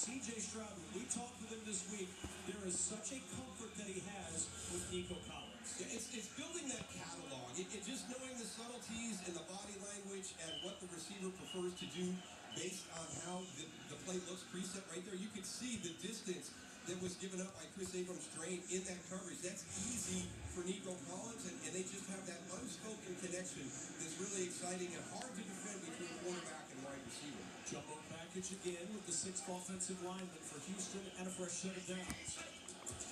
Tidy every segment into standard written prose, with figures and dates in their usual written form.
C.J. Stroud, when we talked with him this week, there is such a comfort that he has with Nico Collins. Yeah, it's building that catalog. Just knowing the subtleties and the body language and what the receiver prefers to do based on how the play looks preset right there. You could see the distance that was given up by Chris Abrams-Draine in that coverage. That's easy for Nico Collins, and they just have that unspoken connection that's really exciting and hard to defend between quarterback and wide receiver. Jumbo package again with the sixth offensive lineman for Houston and a fresh set of downs.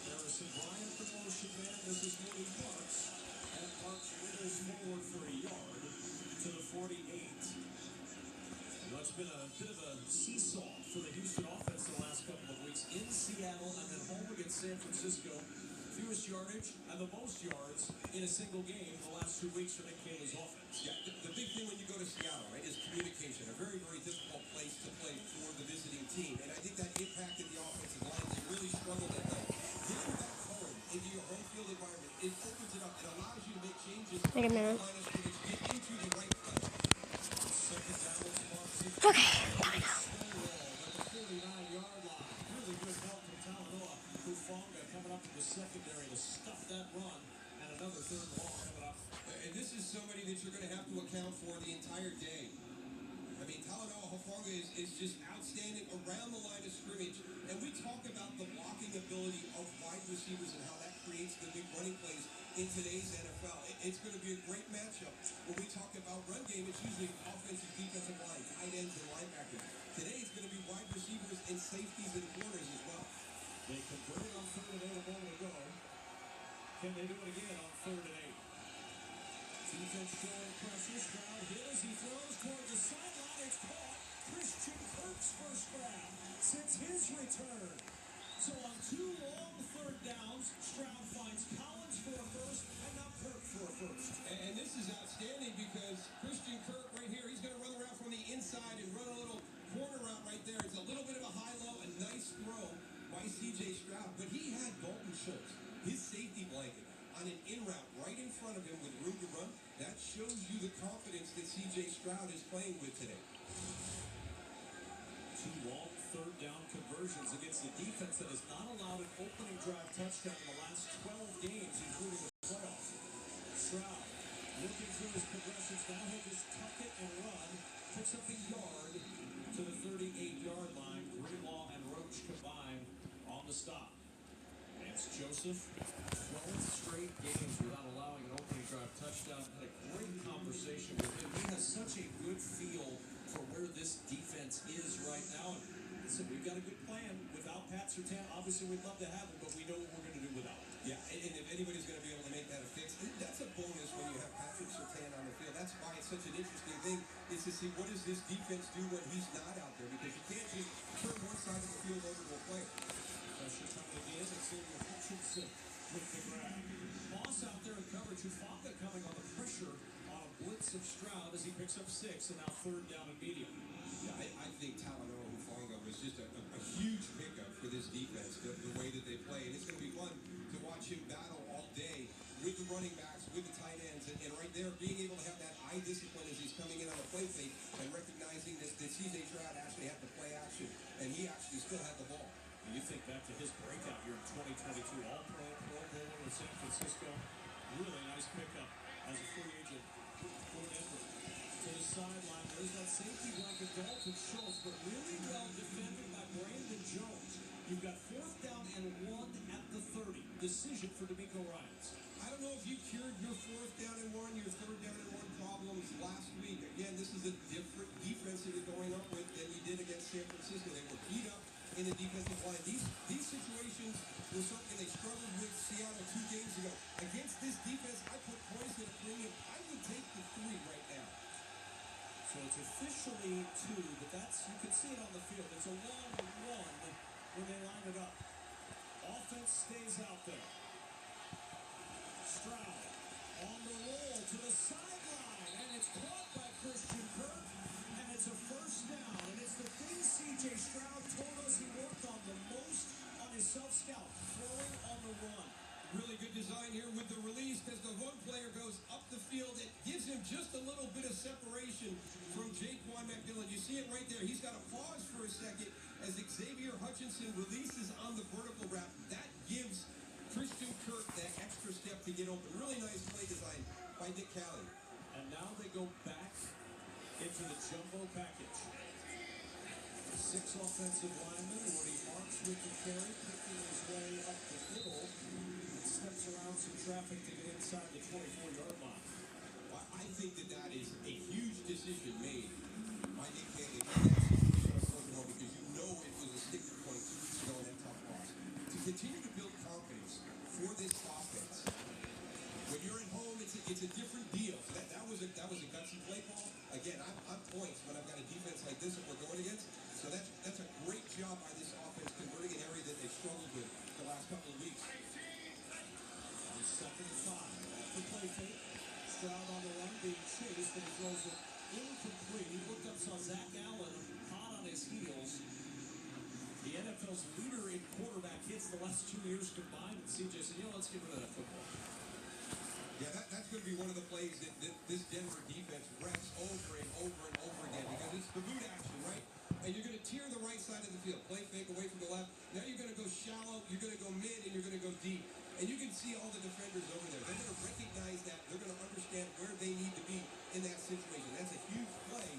Harrison Bryant, the motion man. This is Moody Parks. And Parks withers forward for a yard to the 48. Well, it's been a bit of a seesaw for the Houston offense the last couple of weeks. In Seattle and then home against San Francisco. Fewest yardage and the most yards in a single game the last 2 weeks for Nick Caley's offense. Yeah, the big thing when you go to Seattle, right, is communication. A very, very difficult place to play for the visiting team. And I think that impacted the offensive line. They really struggled at night. Getting back home into your home field environment, it opens it up. It allows you to make changes. Wait a minute. Get into the right play. Second down, Okay, there we go. Coming up to the secondary to stuff that run, and another third ball coming up. And this is somebody that you're going to have to account for the entire day. I mean, Talanoa Hufanga is just outstanding around the line of scrimmage. And we talk about the blocking ability of wide receivers and how that creates the big running plays in today's NFL. It's going to be a great matchup. When we talk about run game, it's usually offensive, defensive line, tight ends, and linebackers. Today, it's going to be wide receivers and safeties and corners as well. They converted on 3rd and 8 a moment ago. Can they do it again on 3rd and 8? Defense showing pressure. Stroud hit as he throws towards the sideline. It's caught. Christian Kirk's first grab since his return. So on 2 long 3rd downs, Stroud finds Collins for a first and now Kirk for a first. And this is outstanding because Christian Kirk right here, he's going to run around from the inside and run a little corner route right there. It's a little bit of a high-low, a nice throw by C.J. Stroud, but he had Dalton Schultz, his safety blanket, on an in route right in front of him with room to run. That shows you the confidence that C.J. Stroud is playing with today. 2 long 3rd down conversions against a defense that has not allowed an opening drive touchdown in the last 12 games, including the playoffs. Stroud looking through his progressions. Now he'll just tuck it and run. Picks up a yard to the 38-yard line. Greenlaw and Roach combined on the stop. It's Joseph, 12 straight games without allowing an opening drive touchdown. Had a great conversation with him. He has such a good feel for where this defense is right now. And so we've got a good plan without Pat Surtain. Obviously, we'd love to have him, but we know what we're going to do without him. Yeah, and if anybody's going to be able to make that a fix, that's a bonus when you have Patrick Surtain on the field. That's why it's such an interesting thing, is to see what does this defense do when he's not out there, because you can't just turn one side of the field over to a player. Pressure coming again. It's Xavier Hutchinson with the grab. Moss out there in coverage. Hufanga coming on the pressure on a blitz of Stroud as he picks up 6 and now 3rd down and medium. Yeah, I think Talanoa Hufanga was just a huge pickup for this defense, the way that they play. And it's going to be fun to watch him battle all day with the running backs, with the tight ends, and right there being able to have that eye discipline as he's coming in on the play fake and recognizing that C.J. Stroud actually had the play action, and he actually still had the ball. You think back to his breakout year in 2022, All-Pro, Pro Bowler with San Francisco. Really nice pickup as a free agent for Denver. To the sideline, there's that safety blanket, Dalton Schultz, but really well defended by Brandon Jones. You've got 4th down and 1 at the 30. Decision for DeMeco Ryans. I don't know if you cured your 4th down and 1, your 3rd down and 1 problems last week. Again, this is a different defense that you're going up with than you did against San Francisco. They were beat up in the defensive line. These situations were something they struggled with Seattle 2 games ago. Against this defense, I put points at a premium. I would take the 3 right now. So it's officially 2, but that's, you can see it on the field. It's a long 1 when they line it up. Offense stays out there. Stroud on the roll to the sideline, and it's caught by Christian Kirk, and it's a 1st down. And it's the thing C.J. Stroud told us he worked on the most on his self-scout, throwing on the run. Really good design here with the release as the one player goes up the field. It gives him just a little bit of separation from Jaquan McMillan. You see it right there. He's got to pause for a second. as Xavier Hutchinson releases on the vertical wrap. That gives Christian Kirk that extra step to get open. Really nice play design by Nick Callie. And now they go back into the jumbo package. 6 offensive linemen. Woody marks with the carry, picking his way up the middle. Steps around some traffic to get inside the 24-yard line. Well, I think that is a huge decision made by Nick Callie in that situation because you know it was a sticking point 2 weeks ago in that tough loss. To continue to build confidence for this offense. When you're at home, it's a different deal. So that was a gutsy play call. Again, I'm points when I've got a defense like this that we're going against. So that's a great job by this offense converting an area that they've struggled with the last couple of weeks. On 2nd and 5, after play fake, Stroud on the run being chased, and he throws it incomplete. He looked up, saw Zach Allen hot on his heels. The NFL's leader in quarterback hits the last 2 years combined, and CJ said, let's get rid of that football. Yeah, that's going to be one of the plays that this Denver defense reps over and over and over again because it's the boot action, right? And you're going to tear the right side of the field, play fake away from the left. Now you're going to go shallow, you're going to go mid, and you're going to go deep. And you can see all the defenders over there. They're going to recognize that. They're going to understand where they need to be in that situation. That's a huge play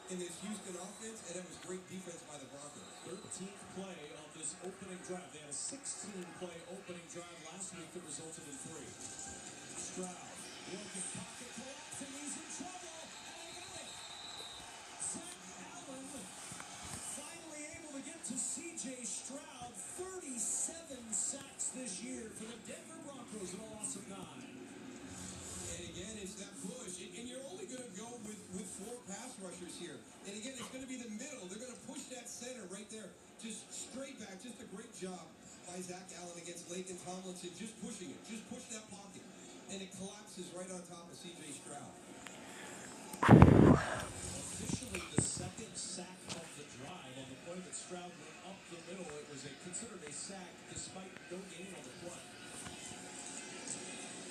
in this Houston offense, and that was great defense by the Broncos. 13th play of this opening drive. They had a 16-play opening drive last week that resulted in 3. Stroud, broken pocket collapse, and he's in trouble, and they got it. Zach Allen finally able to get to C.J. Stroud. 37 sacks this year for the Denver Broncos in a loss of 9. And again, it's that push. And you're only going to go with 4 pass rushers here. And again, it's going to be the middle. They're going to push that center right there. Just straight back. Just a great job by Zach Allen against Laken Tomlinson. Just pushing it. Just push that pocket. And it collapses right on top of C.J. Stroud. Officially the 2nd sack of the drive on the play that Stroud went up the middle. It was considered a sack despite no gain on the play.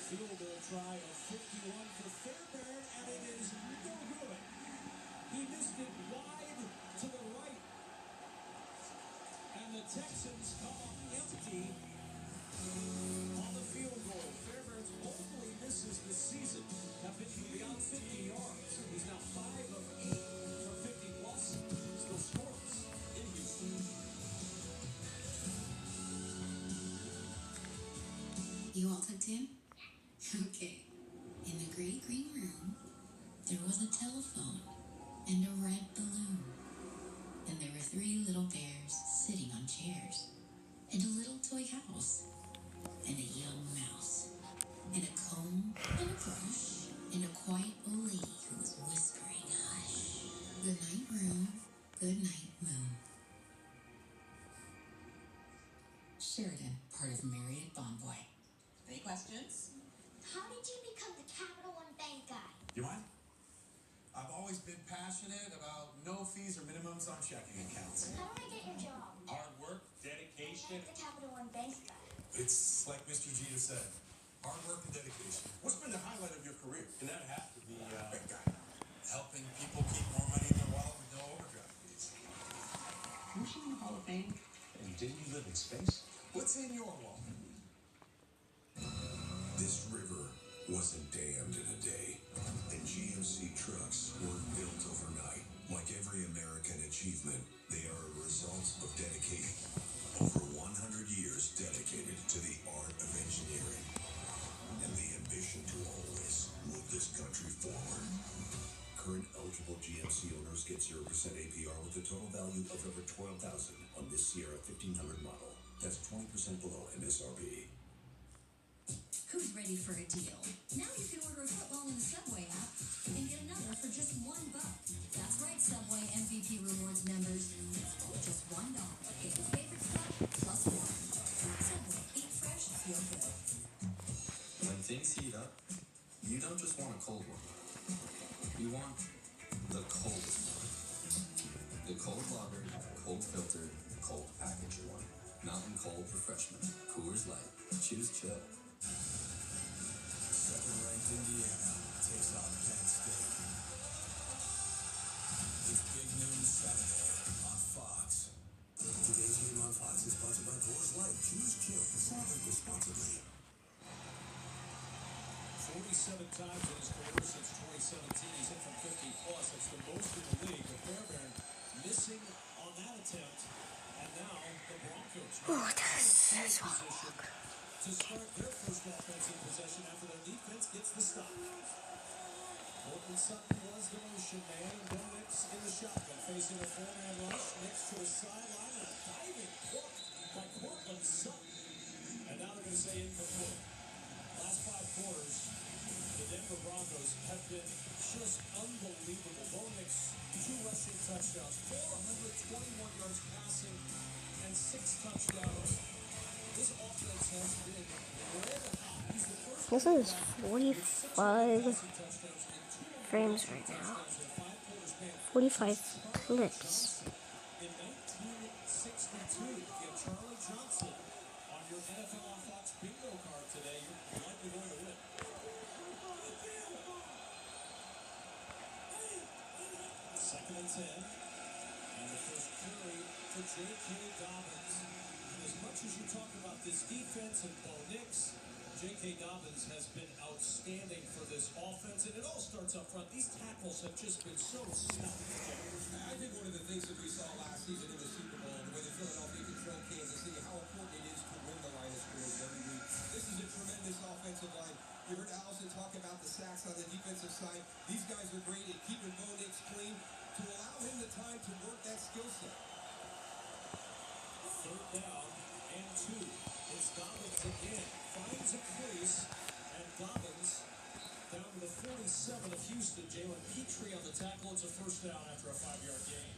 Field goal try of 51 for Fairbairn, and it is no good. He missed it wide to the right. And the Texans come up empty on the field goal. Fairbairn's only misses this season have been from beyond 50 yards. He's now 5 of 8 from 50 plus. Still scores in Houston. You all tucked in? Okay. In the great green room, there was a telephone and a red balloon. And there were 3 little bears sitting on chairs. And a little toy house. And a young mouse. And a comb and a brush. And a quiet old lady who was whispering, hush. Good night, room. Good night, moon. Sheridan, part of Marriott Bonvoy. Any questions? How did you become the Capital One Bank guy? You mind? I've always been passionate about no fees or minimums on checking accounts. How do I get your job? Hard work, dedication. Like the Capital One Bank guy. It's like Mr. Jeter said, hard work and dedication. What's been the highlight of your career? And that has to be big guy. Helping people keep more money in their wallet with no overdraft fees. Weren't you in the Hall of Fame? And didn't you live in space? What's in your wallet? This river wasn't dammed in a day, and GMC trucks weren't built overnight. Like every American achievement, they are a result of dedication. Over 100 years dedicated to the art of engineering and the ambition to always move this country forward. Current eligible GMC owners get 0% APR with a total value of over $12,000 on this Sierra 1500 model. That's 20% below MSRP. Who's ready for a deal? Now you can order a footlong in the Subway app and get another for just $1. That's right, Subway MVP Rewards members. Just $1. Get your favorite stuff plus 1. Subway, eat fresh, feel good. When things heat up, you don't just want a cold one. You want the coldest one. The cold lager, cold filtered, cold packaged one. Mountain Cold Refreshment. Coors Light. Choose chill. Second-ranked Indiana takes on Penn State. It's Big Noon Saturday on Fox. Oh, this is to start their first offensive possession after their defense gets the stop. Courtland Sutton was the motion man, and Bo Nix in the shotgun, facing a four-man rush. Nix to his sideline, and a diving block by Courtland Sutton. And now they're going to say incomplete. Last 5 quarters, the Denver Broncos have been just unbelievable. Bo Nix, 2 rushing touchdowns, 421 yards passing, and 6 touchdowns. This offense has been red hot. He's the first This is 45 frames right now. 45 clips. in 1962. You have Charlie Johnson on your NFL on Fox bingo card today. You're likely going to win. Second and 10. And the first carry for J.K. Dobbins. And as much as you talk about this defense and Bo Nix, J.K. Dobbins has been outstanding for this offense, and it all starts up front. These tackles have just been so stout. I think one of the things that we saw last season in the Super Bowl, the way the Philadelphia controlled Kansas City, how important it is to win the line of scrimmage every week. This is a tremendous offensive line. You heard Allison talk about the sacks on the defensive side. These guys are great at keeping Bo Nix clean to allow him the time to work that skill set. Third down and 2. It's Dobbins again. Finds a crease, and Dobbins down to the 47 of Houston. Jalen Petrie on the tackle. It's a first down after a 5-yard gain.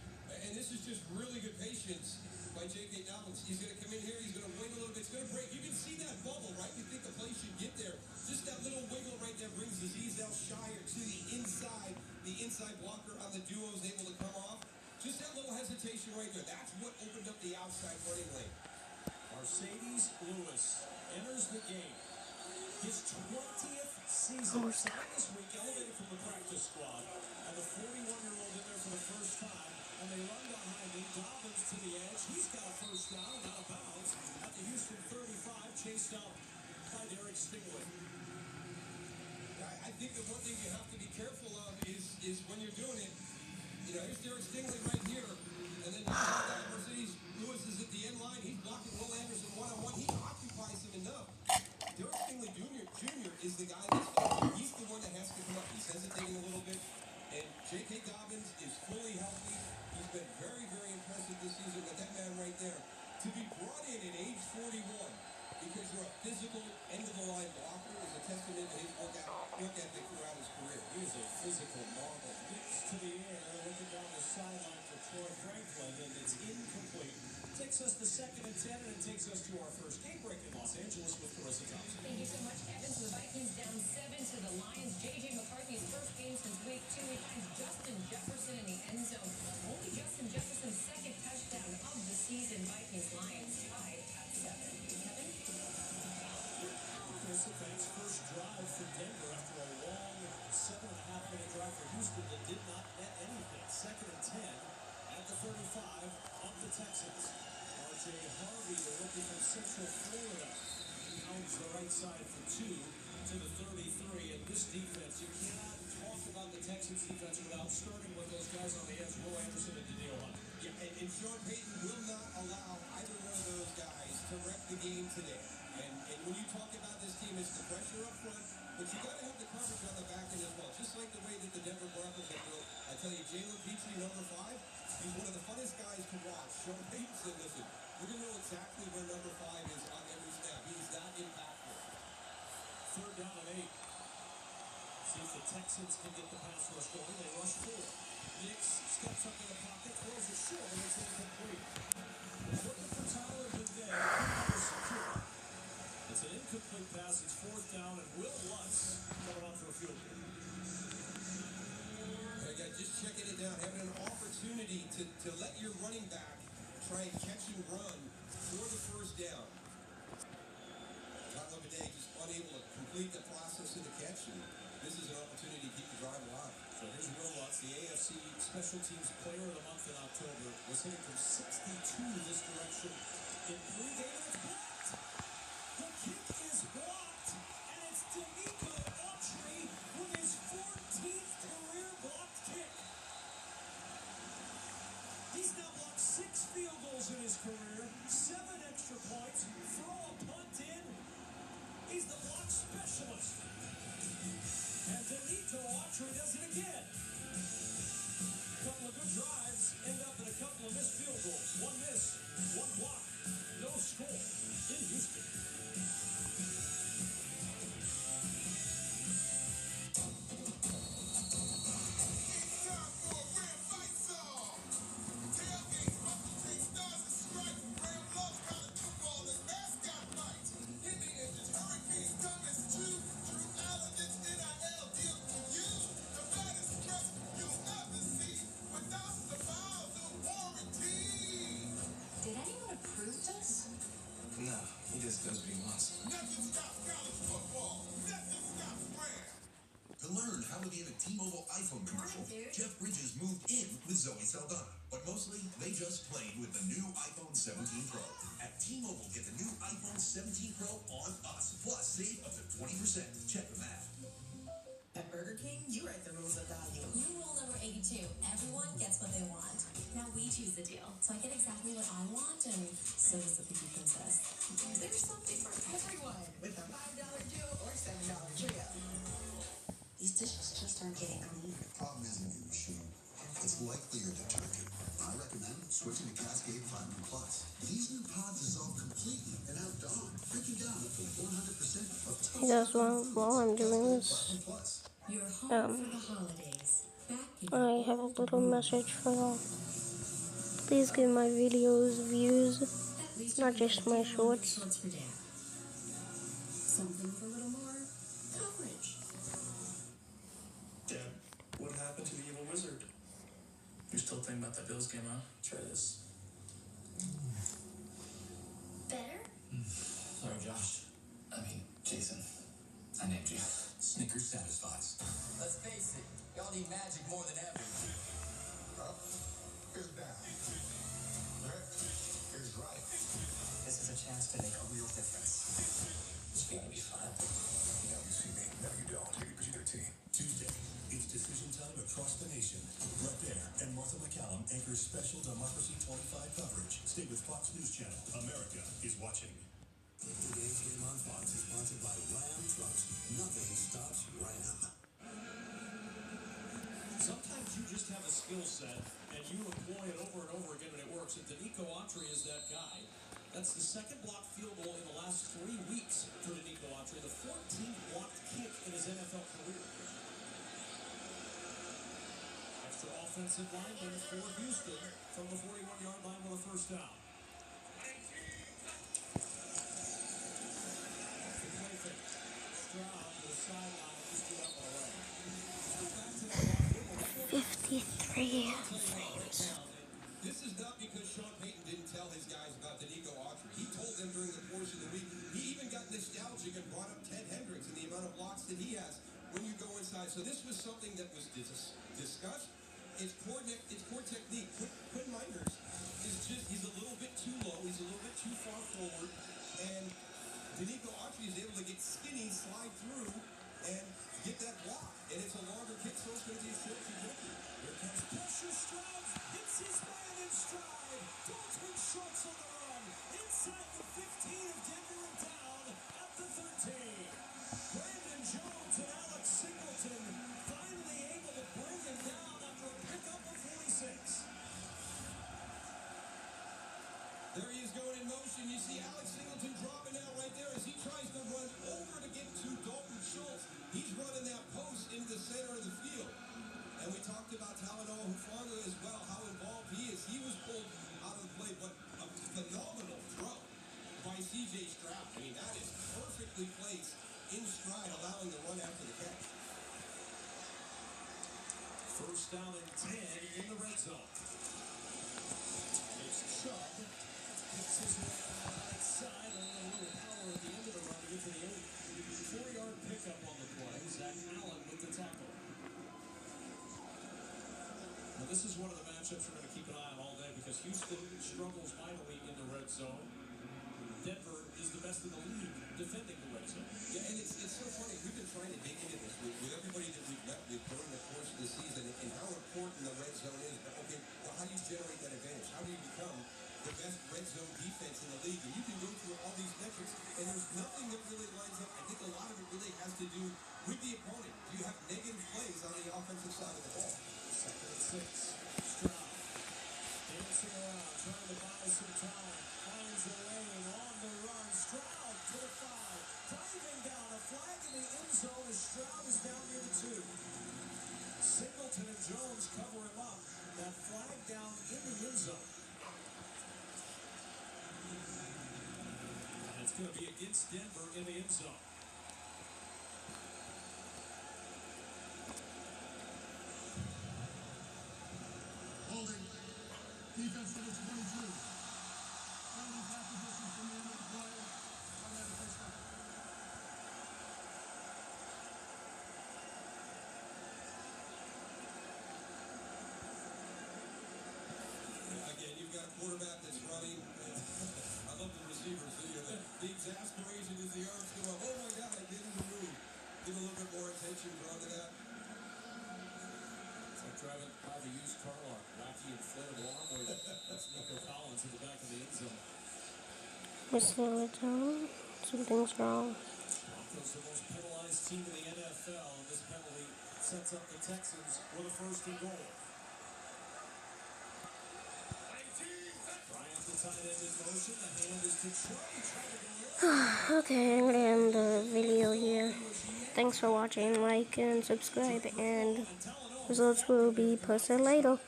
And this is just really good patience by J.K. Dobbins. He's going to come in here. He's going to wait a little bit. It's going to break. You can see that bubble, right? You think the play should get there. Just that little wiggle right there brings Azeez Al-Shaair to the inside. The inside blocker on the duo is able to come off. Just that little hesitation right there. That's what opened up the outside running lane. Mercedes Lewis enters the game. His 20th season. This week, elevated from the practice squad. And the 41-year-old in there for the first time. And they run behind him. Dobbins to the edge. He's got a first down and out of bounds at the Houston 35, chased out by Derek Stingley. I think the one thing you have to be careful of is when you're doing it. You know, here's Derek Stingley right here. And then you see that Mercedes Lewis is at the end line. He's blocking Will Anderson one-on-one. He occupies him enough. Derek Stingley Jr. is the guy that's open. He's the one that has to come up. He's hesitating a little bit. And J.K. Dobbins is fully healthy. He's been very, very impressive this season with that man right there. To be brought in at age 41 because you're a physical end-of-the-line blocker is a testament to his work ethic throughout his career. He is a physical marvel. Gets to the air, looking down the sideline for Troy Franklin, and it's incomplete. Takes us to second and 10, and it takes us to our first game break in Los Angeles with Carissa Thompson. Thank you so much, Kevin. So the Vikings down 7 to the Lions. J.J. McCarthy's first game since week 2. He finds Justin Jefferson in the end zone. Only Justin Jefferson's second touchdown of the season. Vikings Lions tied at 7. Kevin? Carissa, thanks. First drive for Denver after a long 7.5-minute drive for Houston that did not net anything. Second and 10 at the 35 of the Texans. R.J. Harvey, the rookie from Central Florida, pounds the right side for 2 to the 33. And this defense, you cannot talk about the Texans defense without starting with those guys on the edge, Will Anderson and Danielle Hunter. Yeah, and Sean Payton will not allow either one of those guys to wreck the game today. And when you talk about this team, it's the pressure up front, but you got to have the coverage on the back end as well. Just like the way that the Denver Broncos have built. I tell you, Jalen Petrie, number 5, he's one of the funnest guys to watch. Sean Payton said, listen, we're going to know exactly where number 5 is on every snap. He's that impactful. Third down and 8. See if the Texans can get the pass rush going. They rush 4. Nix steps up in the pocket, throws it short, and it's incomplete. Looking for Tyler Bidet. Secure. It's an incomplete pass. It's 4th down, and Will Lutz coming out for a field goal. Just checking it down, having an opportunity to let your running back try and catch and run for the first down. Tyler Bidet just unable to complete the process of the catch, and this is an opportunity to keep the drive alive. So here's Will Lutz, the AFC Special Teams Player of the Month in October, was hitting from 62 this direction in pregame, and it's blocked. The kick is blocked, and it's Denico Autry with his 14th career blocked kick. He's now blocked 6 field goals in his career, 7 extra extra points, throw a punt in. He's the block specialist. And Denico Autry does it again. A couple of good drives end up in a couple of missed field goals. One miss, one block, no score in Houston. Did anyone approve this? No, he just does what he wants. To learn how to give a T-Mobile iPhone commercial, Jeff Bridges moved in with Zoe Saldana. But mostly, they just played with the new iPhone 17 Pro. At T-Mobile, get the new iPhone 17 Pro on us. Plus, save up to 20%. Check the math. At Burger King, you write the rules of value. New rule number 82. Everyone gets what they want. Now we choose the deal. So I get exactly what I want, and so does the Piggy Princess. There's something for everyone with a $5 duo or $7 trio. These dishes just aren't getting clean. The problem isn't your machine. It's likely your detergent. I recommend switching to Cascade Platinum Plus. These new pods dissolve completely and out dawn, breaking down up to 100% of Hey guys, while I'm doing this, You're home for the holidays. Back in I have a little message for y'all. Please give my videos views, not just my shorts. for Dad. Something with a little more coverage. Dad, what happened to the evil wizard? You're still thinking about that Bills game, huh? Try this. Better? Sorry, Josh. I mean, Jason. I named you. Snickers satisfies. Let's face it, y'all need magic more than ever. Up is down. Left is right. This is a chance to make a real difference. It's gonna be fun. Now you see me, now you don't. PG-13. Tuesday, it's decision time across the nation. Brett Baer and Martha McCallum anchor special Democracy 25 coverage. Stay with Fox News Channel. America is watching. Today's game on Fox is sponsored by Ram Trucks. Nothing stops Ram. Sometimes you just have a skill set and you employ it over and over again and it works. And Denico Autry is that guy. That's the second blocked field goal in the last 3 weeks for Denico Autry, the 14th blocked kick in his NFL career. Extra offensive lineman for Houston from the 41-yard line with a first down. The play fake. Stroud to the sideline, just get up and away. Back to that block. 53 frames. This is not because Sean Payton didn't tell his guys about Denico Autry. He told them during the course of the week. He even got nostalgic and brought up Ted Hendricks and the amount of blocks that he has when you go inside. So this was something that was discussed. It's poor technique. Quinn Minders is just, he's a little bit too low. He's a little bit too far forward. And Denico Autry is able to get skinny, slide through, and get that block. And it's a longer kick, so it's going to be a short trajectory. Here comes pressure. Stroud hits his man in stride. Dalton Schultz on the run. Inside the 15 of Denver and down at the 13. Brandon Jones and Alex Singleton finally able to bring him down after a pickup of 46. There he is going in motion. You see Alex Singleton dropping out right there as he tries to run over to get to Dalton Schultz. He's running that post into the center of the field. And we talked about Talanoa Hufanga as well, how involved he is. He was pulled out of the play, but a phenomenal throw by C.J. Stroud. I mean, that is perfectly placed in stride, allowing the run after the catch. First down and 10 in the red zone. It's Chubb. Picks his way on the right side, and a little power at the end of the run to get to the 4-yard pickup on the play. Zach Allen with the tackle. Now, this is one of the matchups we're going to keep an eye on all day because Houston struggles mightily in the red zone. Denver is the best in the league defending the red zone. Yeah, and it's so funny. We've been trying to dig into this with everybody that we've met with during the course of the season and how important the red zone is. But, okay, well, how do you generate that advantage? How do you become the best red zone defense in the league? And you can go there's nothing that really lines up. I think a lot of it really has to do with the opponent. Do you have negative plays on the offensive side of the ball? 2nd and 6. Stroud dancing around, trying to buy some time. Finds a lane on the run. Stroud to the 5. Diving down, a flag in the end zone as Stroud is down near the 2. Singleton and Jones cover him up. That flag down in the end zone. And it's going to be against Denver in the end zone. Holding. Defense number 22. Running back position from the end of the play. Again, you've got a quarterback that's running. I love the receivers. The exasperation as the arms go up. Oh my God, I didn't move. Get a little bit more attention drawn to that. It's like driving by the used car lot. Wacky inflatable arm weight. That's Nico Collins in the back of the end zone. Slow it down. Something's wrong. Broncos the most penalized team in the NFL, and this penalty sets up the Texans with a 1st and goal. Bryant, the tight end in motion. The hand is to Troy. Okay, I'm gonna end the video here. Thanks for watching. Like and subscribe, and results will be posted later.